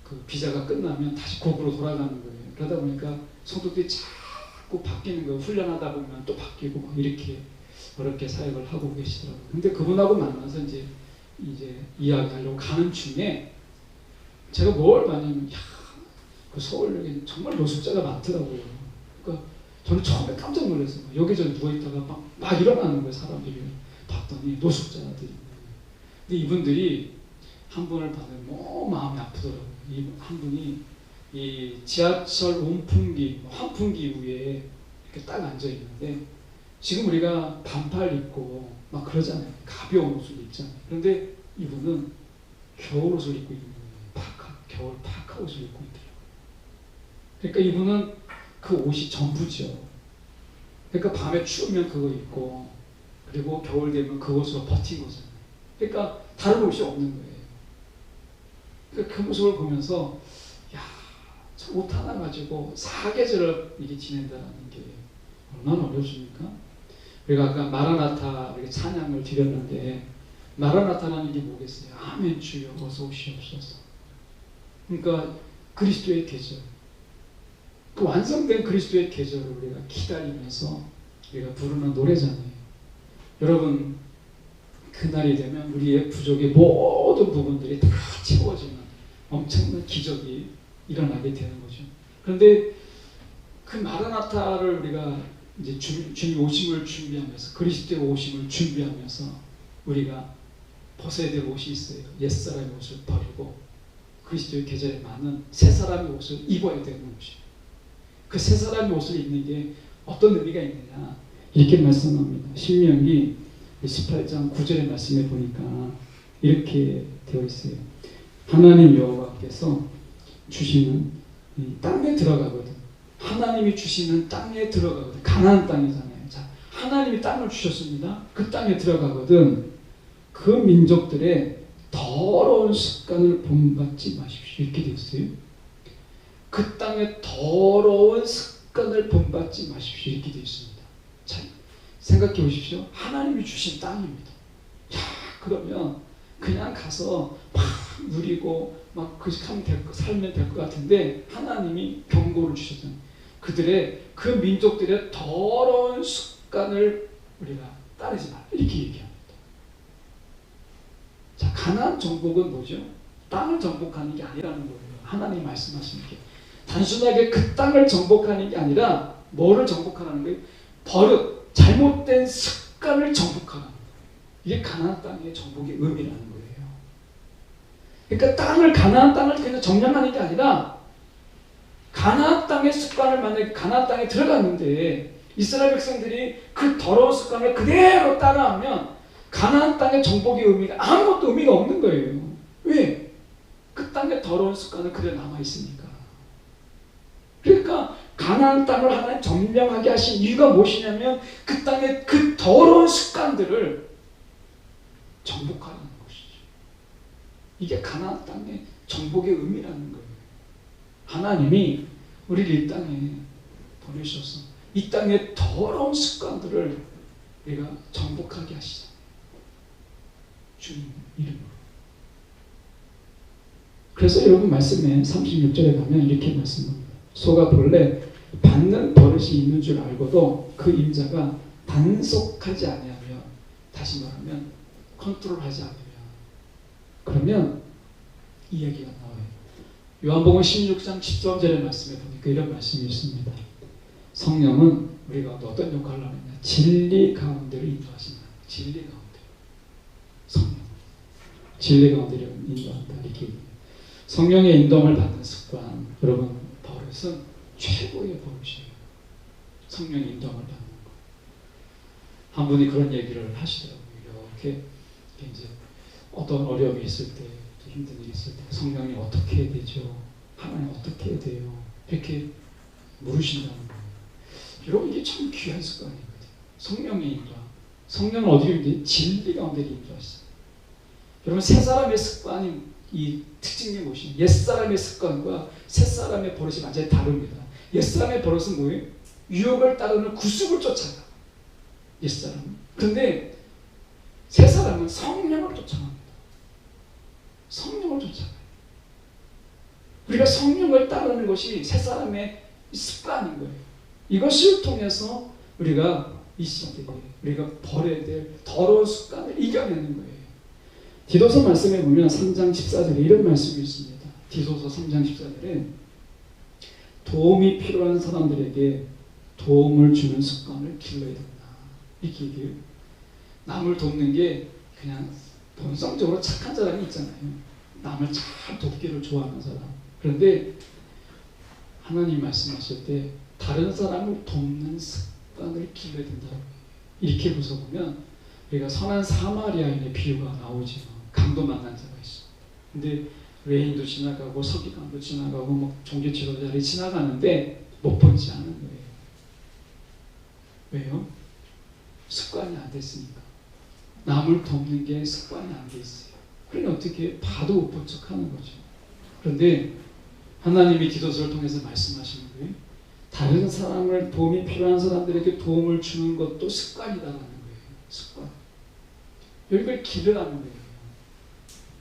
그 비자가 끝나면 다시 고국으로 돌아가는 거예요. 그러다 보니까 성도들이 자꾸 바뀌는 거예요. 훈련하다 보면 또 바뀌고 막 이렇게 어렵게 사역을 하고 계시더라고요. 근데 그분하고 만나서 이제 이야기하려고 가는 중에 제가 뭘 봤냐면, 그 서울역에 정말 노숙자가 많더라고요. 그러니까 저는 처음에 깜짝 놀랐어요. 여기저기 누워있다가 막 일어나는 거예요. 사람들이. 봤더니 노숙자들이. 근데 이분들이 한 분을 받으면 너무 마음이 아프더라고요. 한 분이 이 지하철 온풍기, 환풍기 위에 이렇게 딱 앉아 있는데, 지금 우리가 반팔 입고 막 그러잖아요. 가벼운 옷을 입잖아요. 그런데 이분은 겨울 옷을 입고 있는 거예요. 겨울 파카 옷을 입고 있더라고요. 그러니까 이분은 그 옷이 전부죠. 그러니까 밤에 추우면 그거 입고, 그리고 겨울 되면 그것으로 버틴 거잖아요. 그러니까 다른 옷이 없는 거예요. 그러니까 그 모습을 보면서, 야, 저 옷 하나 가지고 사계절을 이게 지낸다는 게 얼마나 어렵습니까? 우리가 아까 마라나타 이렇게 찬양을 드렸는데, 마라나타라는 게 뭐겠어요? 아멘 주여 어서 오시옵소서. 그러니까 그리스도의 계절, 그 완성된 그리스도의 계절을 우리가 기다리면서 우리가 부르는 노래잖아요. 여러분, 그날이 되면 우리의 부족의 모든 부분들이 다 채워지는 엄청난 기적이 일어나게 되는 거죠. 그런데 그 마라나타를 우리가 이제 주님 오심을 준비하면서, 그리스도의 오심을 준비하면서 우리가 벗어야 될 옷이 있어요. 옛사람의 옷을 버리고 그리스도의 계절에 맞는 새사람의 옷을 입어야 되는 것이에요. 그 새사람의 옷을 입는 게 어떤 의미가 있느냐, 이렇게 말씀합니다. 신명기 18장 9절의 말씀에 보니까 이렇게 되어 있어요. 하나님 여호와께서 주시는 땅에 들어가거든. 하나님이 주시는 땅에 들어가거든. 가나안 땅이잖아요. 자, 하나님이 땅을 주셨습니다. 그 땅에 들어가거든. 그 민족들의 더러운 습관을 본받지 마십시오. 이렇게 되어 있어요. 그 땅의 더러운 습관을 본받지 마십시오. 이렇게 되어 있습니다. 자, 생각해 보십시오. 하나님이 주신 땅입니다. 야, 그러면 그냥 가서 막 누리고 막 살면 될 것 같은데, 하나님이 경고를 주셨잖아요. 그 민족들의 더러운 습관을 우리가 따르지 말라. 이렇게 얘기합니다. 자, 가나안 정복은 뭐죠? 땅을 정복하는 게 아니라는 거예요. 하나님이 말씀하시는 게. 단순하게 그 땅을 정복하는 게 아니라 뭐를 정복하는 거예요? 버릇, 잘못된 습관을 정복하는 거예요. 이게 가나안 땅의 정복의 의미라는 거예요. 그러니까 가나안 땅을 그냥 점령하는 게 아니라, 가나안 땅의 습관을 만약에 가나안 땅에 들어갔는데 이스라엘 백성들이 그 더러운 습관을 그대로 따라하면 가나안 땅의 정복의 의미가 아무것도 의미가 없는 거예요. 왜? 그 땅의 더러운 습관은 그대로 남아있으니까. 그러니까 가나안 땅을 하나님 점령하게 하신 이유가 무엇이냐면, 그 땅의 그 더러운 습관들을 정복하는 것이죠. 이게 가나안 땅의 정복의 의미라는 거예요. 하나님이 우리를 이 땅에 보내셔서 이 땅의 더러운 습관들을 우리가 정복하게 하시잖아요. 주님 이름으로. 그래서 여러분 말씀에 36절에 가면 이렇게 말씀합니다. 소가 본래 받는 버릇이 있는 줄 알고도 그 임자가 단속하지 아니하며, 다시 말하면 컨트롤하지 않으면, 그러면 이 얘기가 나와요. 요한복음 16장 13절의 말씀에 보니까 이런 말씀이 있습니다. 성령은 우리가 어떤 역할을 하느냐, 진리 가운데로 인도하신다. 진리 가운데. 성령. 진리 가운데로 인도한다. 이렇게. 성령의 인도함을 받는 습관, 여러분, 버릇은 최고의 버릇이에요. 성령의 인도함을 받는 거. 한 분이 그런 얘기를 하시더라고요. 이렇게 이제 어떤 어려움이 있을 때, 힘든 일이 있을 때 성령이 어떻게 해야 되죠? 하나님 어떻게 해야 돼요? 이렇게 물으신다는 거예요. 여러분, 이게 참 귀한 습관이거든요. 성령의 인도함. 성령은 어디로 인도해요? 진리 가운데 인도하시죠. 여러분, 새 사람의 습관이, 이 특징이 무엇이냐? 옛사람의 습관과 새사람의 버릇이 완전히 다릅니다. 옛사람의 버릇은 뭐예요? 유혹을 따르는 구습을 쫓아가. 옛사람은. 그런데 새사람은 성령을 쫓아갑니다. 성령을 쫓아가요. 우리가 성령을 따르는 것이 새사람의 습관인 거예요. 이것을 통해서 우리가 이 시대에 우리가 버려야 될 더러운 습관을 이겨내는 거예요. 디도서 말씀에 보면 3장 14절에 이런 말씀이 있습니다. 디도서 3장 14절에 도움이 필요한 사람들에게 도움을 주는 습관을 길러야 된다. 이렇게 얘기해요. 남을 돕는 게 그냥 본성적으로 착한 사람이 있잖아요. 남을 잘 돕기를 좋아하는 사람. 그런데 하나님 말씀하실 때 다른 사람을 돕는 습관을 길러야 된다고 해요. 이렇게 보면 우리가 선한 사마리아인의 비유가 나오죠. 강도 만난 자가 있어. 근데 외인도 지나가고 서기관도 지나가고 뭐 종교 지도자들이 지나가는데 못 보지 않은 거예요. 왜요? 습관이 안 됐으니까. 남을 돕는 게 습관이 안 돼 있어요. 그러니 어떻게 봐도 못 본 척하는 거죠. 그런데 하나님이 기도서를 통해서 말씀하시는 거예요. 다른 사람을 도움이 필요한 사람들에게 도움을 주는 것도 습관이다라는 거예요. 습관. 이걸 기르라는 거예요.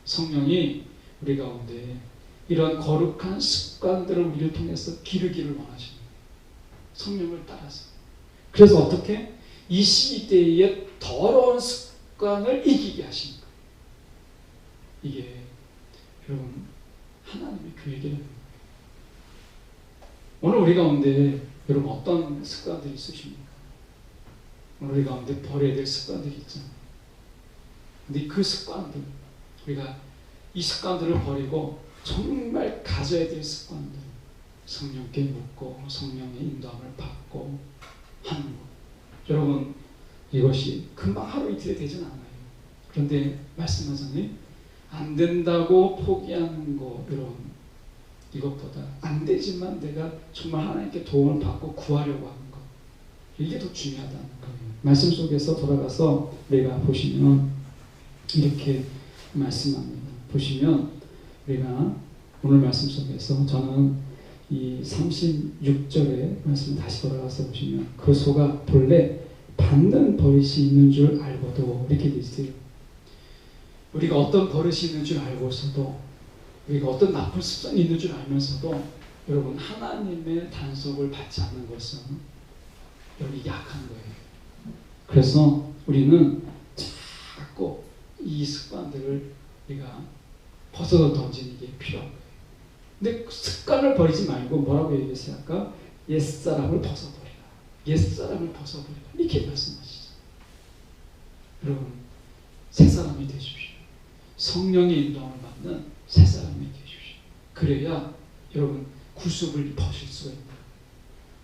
성령이 우리 가운데 이런 거룩한 습관들을 우리를 통해서 기르기를 원하시는 거예요. 성령을 따라서. 그래서 어떻게? 이 시대의 더러운 습관을 이기게 하시는 거예요. 이게 여러분 하나님의 계획이라는 거예요. 오늘 우리 가운데 여러분 어떤 습관들이 있으십니까? 오늘 우리 가운데 버려야 될 습관들이 있잖아요. 근데 그 습관들, 우리가 이 습관들을 버리고 정말 가져야 될 습관들, 성령께 묻고 성령의 인도함을 받고 하는 것. 여러분 이것이 금방 하루 이틀에 되진 않아요. 그런데 말씀하잖아요. 안 된다고 포기하는 거, 여러분 이것보다 안 되지만 내가 정말 하나님께 도움을 받고 구하려고 하는 것, 이게 더 중요하다는 거예요. 말씀 속에서 돌아가서 우리가 보시면 이렇게 말씀합니다. 보시면 우리가 오늘 말씀 속에서 저는 이 36절의 말씀 다시 돌아가서 보시면 그 소가 본래 받는 버릇이 있는 줄 알고도 이렇게 되어 있어요. 우리가 어떤 버릇이 있는 줄 알고서도, 우리가 어떤 나쁜 습관이 있는 줄 알면서도 여러분 하나님의 단속을 받지 않는 것은 여기 약한 거예요. 그래서 우리는 자꾸 이 습관들을 우리가 벗어 던지는 게 필요한 거예요. 근데 습관을 버리지 말고 뭐라고 얘기했어요? 아까 옛사람을 벗어버리라. 옛사람을 벗어버리라. 이렇게 말씀하시죠. 여러분 새사람이 되십시오. 성령의 인도함을 받는 새사람이 되십시오. 그래야 여러분 구속을 벗을 수가 있다.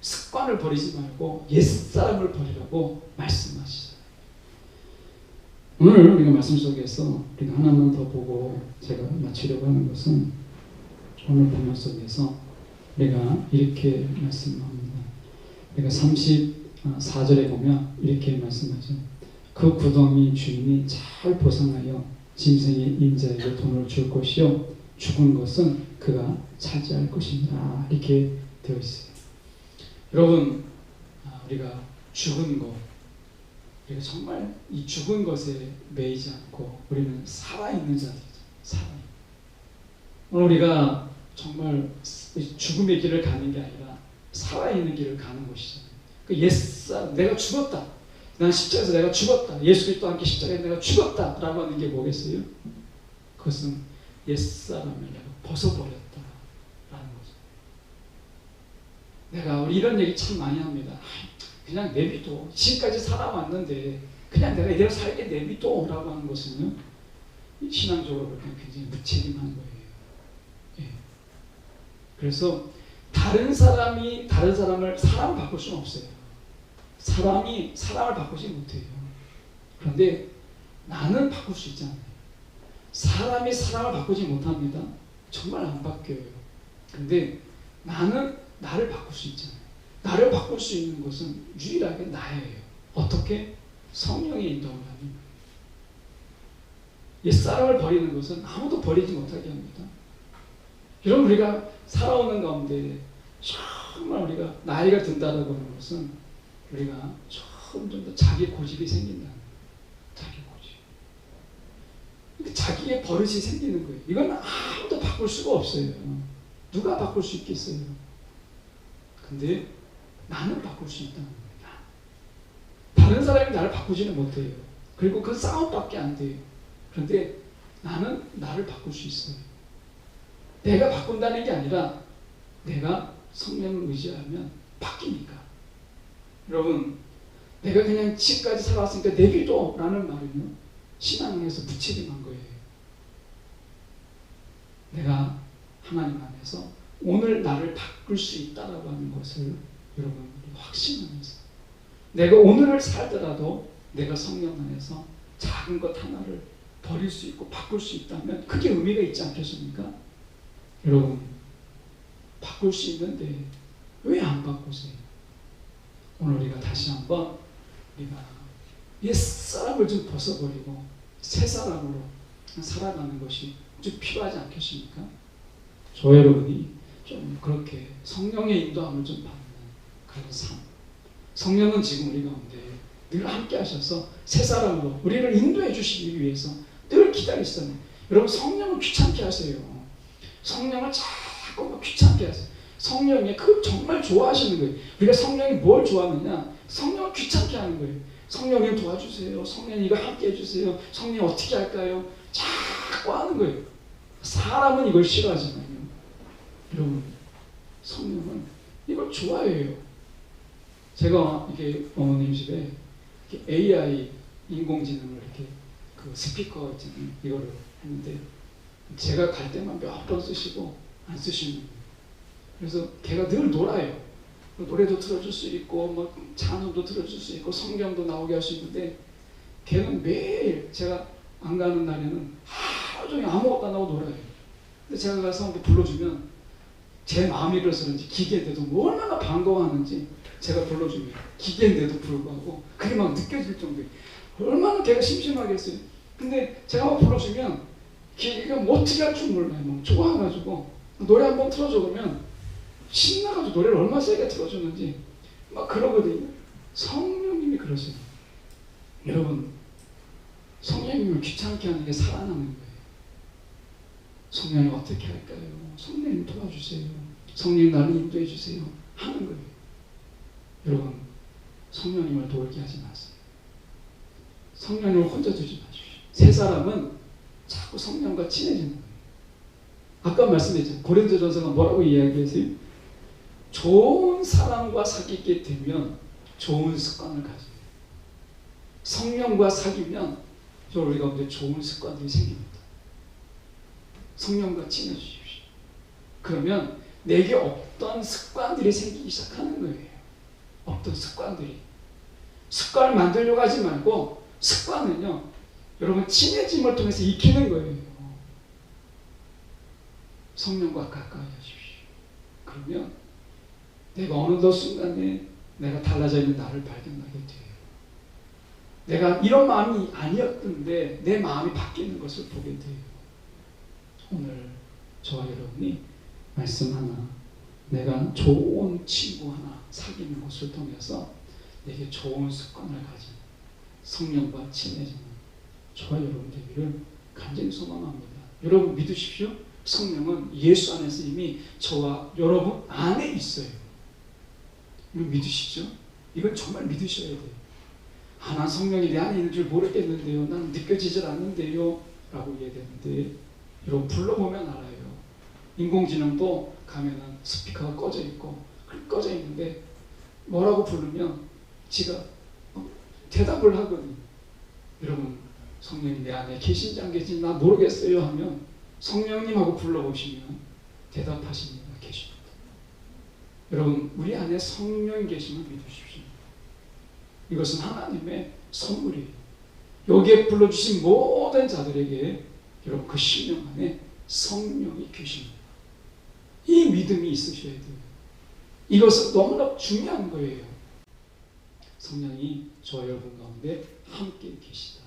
습관을 버리지 말고 옛사람을 버리라고 말씀하시죠. 오늘 우리가 말씀 속에서 우리가 하나만 더 보고 제가 마치려고 하는 것은 오늘 본문 속에서 우리가 이렇게 말씀합니다. 우리가 34절에 보면 이렇게 말씀하죠. 그 구덩이 주인이 잘 보상하여 짐승의 인자에게 돈을 줄 것이요 죽은 것은 그가 차지할 것이니라. 이렇게 되어 있어요. 여러분 우리가 죽은 것, 우리가 정말 이 죽은 것에 매이지 않고 우리는 살아있는 자들이죠. 살아있는. 오늘 우리가 정말 죽음의 길을 가는 게 아니라 살아있는 길을 가는 것이잖아요. 그 옛사람, 내가 죽었다. 난 십자가에서 내가 죽었다. 예수 그리스도와 함께 십자가에 내가 죽었다. 라고 하는 게 뭐겠어요? 그것은 옛사람을 내가 벗어버렸다. 라는 거죠. 내가 우리 이런 얘기 참 많이 합니다. 그냥 내비둬. 지금까지 살아왔는데 그냥 내가 이대로 살게 내비둬. 라고 하는 것은요. 신앙적으로 볼 때는 굉장히 무책임한 거예요. 예. 그래서 다른 사람이 다른 사람을 사람을 바꿀 수는 없어요. 사람이 사람을 바꾸지 못해요. 그런데 나는 바꿀 수 있잖아요. 사람이 사람을 바꾸지 못합니다. 정말 안 바뀌어요. 근데 나는 나를 바꿀 수 있잖아요. 나를 바꿀 수 있는 것은 유일하게 나예요. 어떻게? 성령의 인도를 하는 거예요. 옛사람을 버리는 것은 아무도 버리지 못하게 합니다. 여러분 우리가 살아오는 가운데 정말 우리가 나이가 든다라고 하는 것은 우리가 점점 더 자기 고집이 생긴다는 거예요. 자기 고집. 자기의 버릇이 생기는 거예요. 이건 아무도 바꿀 수가 없어요. 누가 바꿀 수 있겠어요? 근데 나는 바꿀 수 있다는 거예요. 다른 사람이 나를 바꾸지는 못해요. 그리고 그 싸움밖에 안 돼요. 그런데 나는 나를 바꿀 수 있어요. 내가 바꾼다는 게 아니라 내가 성령을 의지하면 바뀌니까. 여러분, 내가 그냥 지금까지 살았으니까 내비둬 라는 말은요, 신앙에서 무책임한 거예요. 내가 하나님 안에서 오늘 나를 바꿀 수 있다라고 하는 것을 여러분 확신하면서, 내가 오늘을 살더라도 내가 성령 안에서 작은 것 하나를 버릴 수 있고 바꿀 수 있다면 그게 의미가 있지 않겠습니까? 여러분, 바꿀 수 있는데 왜 안 바꾸세요? 오늘 우리가 다시 한번 우리가 옛사람을 좀 벗어버리고 새 사람으로 살아가는 것이 좀 필요하지 않겠습니까? 저 여러분이 좀 그렇게 성령의 인도함을 좀 받는 그런 삶. 성령은 지금 우리 가운데 늘 함께 하셔서 새 사람으로 우리를 인도해 주시기 위해서 늘 기다리시잖아요. 여러분, 성령을 귀찮게 하세요. 성령을 자꾸 귀찮게 하세요. 성령이 그 정말 좋아하시는 거예요. 우리가 성령이 뭘 좋아하느냐? 성령을 귀찮게 하는 거예요. 성령님 도와주세요. 성령님 이거 함께 해주세요. 성령님 어떻게 할까요? 자꾸 하는 거예요. 사람은 이걸 싫어하잖아요. 여러분, 성령은 이걸 좋아해요. 제가 이게 어머님 집에 이렇게 AI 인공지능을 이렇게 그 스피커 있잖아요. 이거를 했는데 제가 갈 때만 몇 번 쓰시고 안 쓰시는 거예요. 그래서 걔가 늘 놀아요. 노래도 틀어줄 수 있고 뭐 찬양도 틀어줄 수 있고 성경도 나오게 할 수 있는데 걔는 매일 제가 안 가는 날에는 하루 종일 아무것도 안 하고 놀아요. 근데 제가 가서 한번 불러주면 제 마음이 그래서 그런지 기계인데도 뭐 얼마나 반가워하는지 제가 불러주면 기계인데도 불구하고 그게 막 느껴질 정도예요. 얼마나 걔가 심심하겠어요. 근데 제가 막 불러주면 걔가 뭐 어떻게 할 줄 몰라요. 막 좋아해가지고 노래 한번 틀어줘 그러면 신나가지고 노래를 얼마나 세게 틀어주는지 막 그러거든요. 성령님이 그러세요. 여러분, 성령님을 귀찮게 하는 게 살아나는 거예요. 성령님 어떻게 할까요? 성령님 도와주세요. 성령님 나를 인도해 주세요. 하는 거예요. 여러분, 성령님을 돌게 하지 마세요. 성령님을 혼자 두지 마십시오. 새 사람은 자꾸 성령과 친해지는 거예요. 아까 말씀드렸죠. 고린도전서가 뭐라고 이야기했어요? 좋은 사람과 사귀게 되면 좋은 습관을 가져요. 성령과 사귀면 우리 가운데 좋은 습관들이 생깁니다. 성령과 친해지십시오. 그러면 내게 없던 습관들이 생기기 시작하는 거예요. 없던 습관들이. 습관을 만들려고 하지 말고 습관은요, 여러분 친해짐을 통해서 익히는 거예요. 성령과 가까이 하십시오. 그러면 내가 어느덧 순간에 내가 달라져 있는 나를 발견하게 돼요. 내가 이런 마음이 아니었던데 내 마음이 바뀌는 것을 보게 돼요. 오늘 저와 여러분이 말씀 하나, 내가 좋은 친구 하나 사귀는 것을 통해서 내게 좋은 습관을 가진 성령과 친해지는 저와 여러분 되기를 간절히 소망합니다. 여러분 믿으십시오. 성령은 예수 안에서 이미 저와 여러분 안에 있어요. 이거 믿으시죠? 이건 정말 믿으셔야 돼요. 난 성령이 내 안에 있는 줄 모르겠는데요. 난 느껴지질 않는데요. 라고 얘기하는데 여러분 불러보면 알아요. 인공지능도 가면은 스피커가 꺼져 있고 꺼져 있는데 뭐라고 부르면 지가 대답을 하거든요. 여러분, 성령이 내 안에 계신지 안 계신지 나 모르겠어요 하면 성령님하고 불러보시면 대답하십니다. 계십니다. 여러분, 우리 안에 성령이 계시면 믿으십시오. 이것은 하나님의 선물이에요. 여기에 불러주신 모든 자들에게 여러분 그 심령 안에 성령이 계십니다. 이 믿음이 있으셔야 돼요. 이것은 너무나 중요한 거예요. 성령이 저 여러분 가운데 함께 계시다.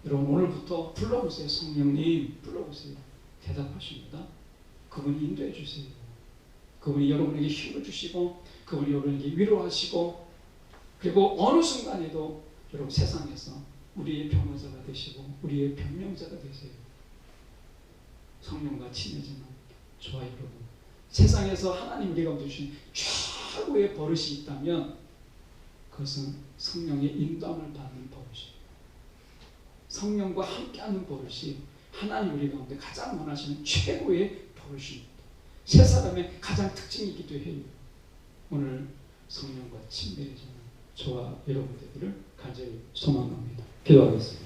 여러분 오늘부터 불러보세요. 성령님 불러보세요. 대답하십니다. 그분이 인도해 주세요. 그분이 여러분에게 힘을 주시고 그분이 여러분에게 위로하시고 그리고 어느 순간에도 여러분 세상에서 우리의 변호사가 되시고 우리의 변명자가 되세요. 성령과 친해지는 저와 여러분, 세상에서 하나님 우리가 주신 최고의 버릇이 있다면 그것은 성령의 인도함을 받는 버릇이에요. 성령과 함께하는 버릇이 하나님 우리 가운데 가장 원하시는 최고의 버릇입니다. 세 사람의 가장 특징이기도 해요. 오늘 성령과 친밀해지는 저와 여러분 되기를 간절히 소망합니다. 기도하겠습니다.